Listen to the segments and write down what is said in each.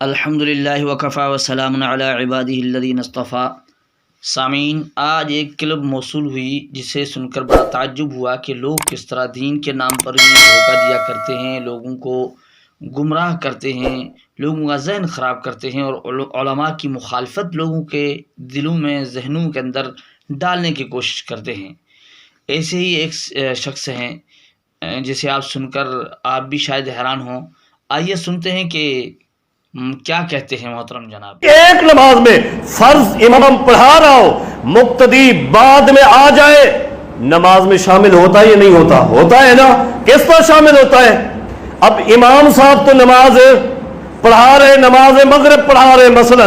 الحمدللہ وکفا وسلام علی عبادہ الذین اصطفیٰ۔ سامعین، آج ایک کلپ موصول ہوئی جسے سن کر بڑا تعجب ہوا کہ لوگ کس طرح دین کے نام پر بھی دھوکہ دیا کرتے ہیں، لوگوں کو گمراہ کرتے ہیں، لوگوں کا ذہن خراب کرتے ہیں اور علماء کی مخالفت لوگوں کے دلوں میں، ذہنوں کے اندر ڈالنے کی کوشش کرتے ہیں۔ ایسے ہی ایک شخص ہیں جسے آپ سن کر آپ بھی شاید حیران ہوں۔ آئیے سنتے ہیں کہ کیا کہتے ہیں محترم جناب۔ ایک نماز میں فرض امام پڑھا رہا ہو، مقتدی بعد میں آ جائے، نماز میں شامل ہوتا ہے یا نہیں ہوتا؟ ہوتا ہے نا؟ کس طرح شامل ہوتا ہے؟ اب امام صاحب تو نماز پڑھا رہے، نماز مغرب پڑھا رہے، مثلا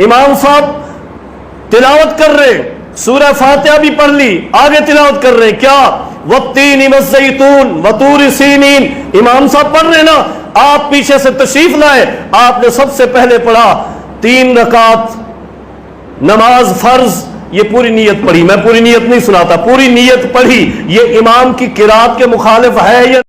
امام صاحب تلاوت کر رہے، سورہ فاتحہ بھی پڑھ لی، آگے تلاوت کر رہے، کیا والتین والزیتون وطور سینین، امام صاحب پڑھ رہے نا، آپ پیچھے سے تشریف لائے، آپ نے سب سے پہلے پڑھا 3 رکعت نماز فرض، یہ پوری نیت پڑھی، میں پوری نیت نہیں سناتا، پوری نیت پڑھی، یہ امام کی قرات کے مخالف ہے یا؟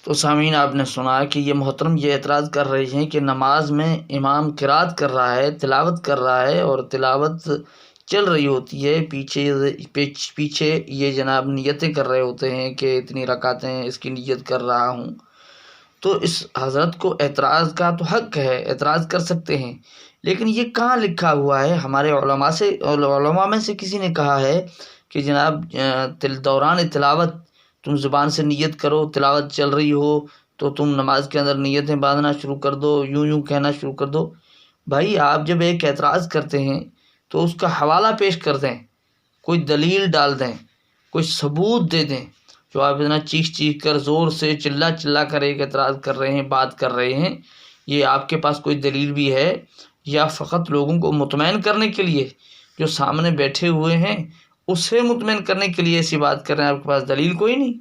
تو سامعین، آپ نے سنا کہ یہ محترم یہ اعتراض کر رہے ہیں کہ نماز میں امام قرات کر رہا ہے، تلاوت کر رہا ہے اور تلاوت چل رہی ہوتی ہے، پیچھے یہ جناب نیتیں کر رہے ہوتے ہیں کہ اتنی رکعتیں اس کی نیت کر رہا ہوں۔ تو اس حضرت کو اعتراض کا تو حق ہے، اعتراض کر سکتے ہیں، لیکن یہ کہاں لکھا ہوا ہے؟ ہمارے علماء میں سے کسی نے کہا ہے کہ جناب دوران تلاوت تم زبان سے نیت کرو، تلاوت چل رہی ہو تو تم نماز کے اندر نیتیں باندھنا شروع کر دو، یوں کہنا شروع کر دو۔ بھائی، آپ جب ایک اعتراض کرتے ہیں تو اس کا حوالہ پیش کر دیں، کوئی دلیل ڈال دیں، کوئی ثبوت دے دیں۔ جو آپ اتنا چیخ کر زور سے چلا کر ایک اعتراض کر رہے ہیں، بات کر رہے ہیں، یہ آپ کے پاس کوئی دلیل بھی ہے یا فقط لوگوں کو مطمئن کرنے کے لیے جو سامنے بیٹھے ہوئے ہیں اسے مطمئن کرنے کے لیے ایسی بات کر رہے ہیں؟ آپ کے پاس دلیل کوئی نہیں۔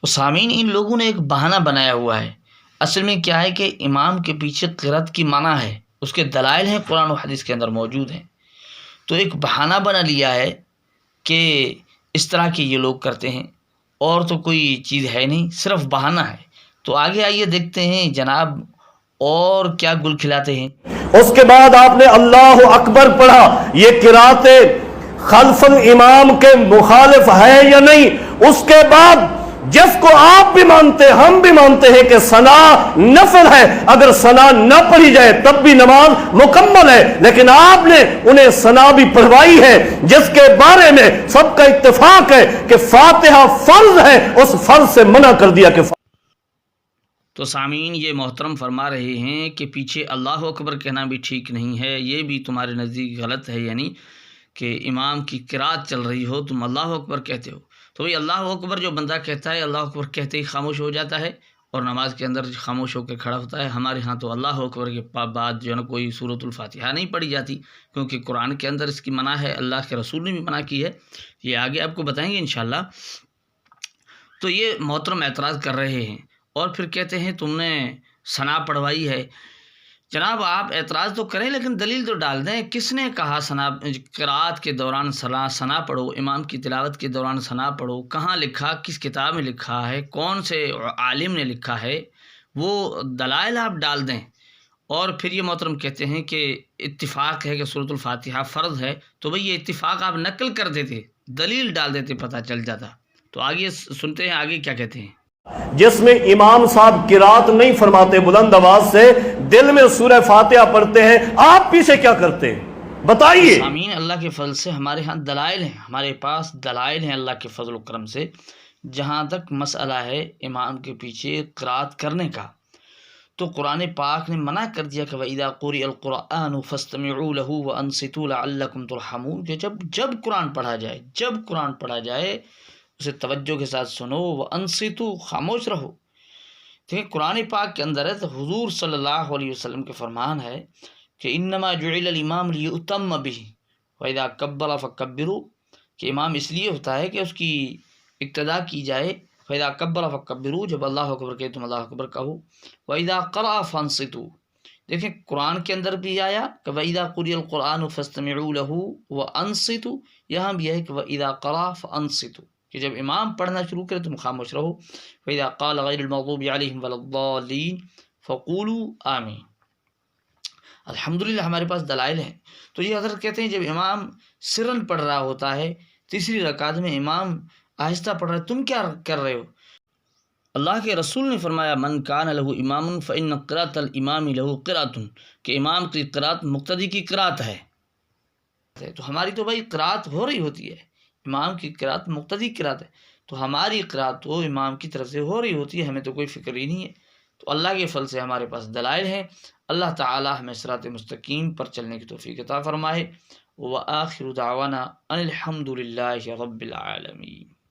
تو سامعین، ان لوگوں نے ایک بہانہ بنایا ہوا ہے۔ اصل میں کیا ہے کہ امام کے پیچھے قرات کی منع ہے، اس کے دلائل ہیں، قرآن و حدیث کے اندر موجود ہیں، تو ایک بہانہ بنا لیا ہے کہ اس طرح کے یہ لوگ کرتے ہیں، اور تو کوئی چیز ہے نہیں، صرف بہانہ ہے۔ تو آگے آئیے دیکھتے ہیں جناب اور کیا گل کھلاتے ہیں۔ اس کے بعد آپ نے اللہ اکبر پڑھا، یہ قرات خلف الامام کے مخالف ہے یا نہیں؟ اس کے بعد جس کو آپ بھی مانتے، ہم بھی مانتے ہیں کہ ثنا نفل ہے، اگر ثنا نہ پڑھی جائے تب بھی نماز مکمل ہے، لیکن آپ نے انہیں ثنا بھی پڑھوائی ہے، جس کے بارے میں سب کا اتفاق ہے کہ فاتحہ فرض ہے، اس فرض سے منع کر دیا کہ تو سامعین، یہ محترم فرما رہے ہیں کہ پیچھے اللہ اکبر کہنا بھی ٹھیک نہیں ہے، یہ بھی تمہارے نزدیک غلط ہے، یعنی کہ امام کی قرات چل رہی ہو تم اللہ اکبر کہتے ہو۔ تو بھئی اللہ اکبر جو بندہ کہتا ہے، اللہ اکبر کہتے ہی خاموش ہو جاتا ہے اور نماز کے اندر خاموش ہو کے کھڑا ہوتا ہے۔ ہمارے ہاں تو اللہ اکبر کے بعد جو ہے نا کوئی سورۃ الفاتحہ نہیں پڑھی جاتی، کیونکہ قرآن کے اندر اس کی منع ہے، اللہ کے رسول نے بھی منع کی ہے، یہ آگے آپ کو بتائیں گے انشاءاللہ۔ تو یہ محترم اعتراض کر رہے ہیں اور پھر کہتے ہیں تم نے ثنا پڑھوائی ہے۔ جناب، آپ اعتراض تو کریں لیکن دلیل تو ڈال دیں، کس نے کہا قرات کے دوران ثنا پڑھو، امام کی تلاوت کے دوران ثنا پڑھو؟ کہاں لکھا؟ کس کتاب میں لکھا ہے؟ کون سے عالم نے لکھا ہے؟ وہ دلائل آپ ڈال دیں۔ اور پھر یہ محترم کہتے ہیں کہ اتفاق ہے کہ سورۃ الفاتحہ فرض ہے، تو بھئی یہ اتفاق آپ نقل کر دیتے، دلیل ڈال دیتے، پتہ چل جاتا۔ تو آگے سنتے ہیں آگے کیا کہتے ہیں۔ جس میں امام صاحب قرات نہیں فرماتے، بلند آواز سے دل میں سورہ فاتحہ پڑھتے ہیں، آپ پیچھے کیا کرتے ہیں بتائیے؟ سامعین، اللہ کے فضل سے ہمارے ہاں دلائل ہیں، ہمارے پاس دلائل ہیں اللہ کے فضل و کرم سے۔ جہاں تک مسئلہ ہے امام کے پیچھے قرات کرنے کا، تو قرآن پاک نے منع کر دیا کہ وَإِذَا قُرِئَ الْقُرْآنُ فَاسْتَمِعُوا لَهُ وَأَنصِتُوا لَعَلَّكُمْ تُرْحَمُونَ، کہ جب قرآن پڑھا جائے اسے توجہ کے ساتھ سنو، وَأَنصِتُوا، خاموش رہو۔ دیکھیں قرآن پاک کے اندر ہے تو حضور صلی اللہ علیہ وسلم کے فرمان ہے کہ انما جعل الامام لیؤتم بہ وَإِذَا كَبَّرَ فَكَبِّرُوا، کہ امام اس لیے ہوتا ہے کہ اس کی اقتداء کی جائے، فَإِذَا كَبَّرَ فَكَبِّرُوا، جب اللہ اکبر کہے تم اللہ اکبر کہو، وَإِذَا قَرَأَ فَانصِتُوا، دیکھیں قرآن کے اندر بھی آیا کہ وَإِذَا قُرِئَ الْقُرْآنُ فَاسْتَمِعُوا لَهُ وَأَنصِتُوا، یہاں بھی ہے کہ وَإِذَا قَرَأَ فَأَنصِتُوا، کہ جب امام پڑھنا شروع کرے تم خاموش رہو۔ فَإِذَا قَالَ غَيْرِ الْمَغْضُوبِ عَلَيْهِمْ وَلَا الضَّالِّينَ، فقولوا آمین۔ الحمدللہ ہمارے پاس دلائل ہیں۔ تو یہ حضرت کہتے ہیں جب امام سرن پڑھ رہا ہوتا ہے، تیسری رکعت میں امام آہستہ پڑھ رہا ہے، تم کیا کر رہے ہو؟ اللہ کے رسول نے فرمایا من کان لہ امام فإن قراءۃ الامام لہ قراءۃ، کہ امام کی قراءت مقتدی کی قراءت ہے۔ تو ہماری تو بھائی قراءت ہو رہی ہوتی ہے، امام کی قراءت مقتدی قراءت ہے، تو ہماری قراءت تو امام کی طرف سے ہو رہی ہوتی ہے، ہمیں تو کوئی فکر ہی نہیں ہے۔ تو اللہ کے فضل سے ہمارے پاس دلائل ہیں۔ اللہ تعالی ہمیں صراط مستقیم پر چلنے کی توفیق عطا فرمائے۔ وآخر دعوانا ان الحمد للہ رب العالمین۔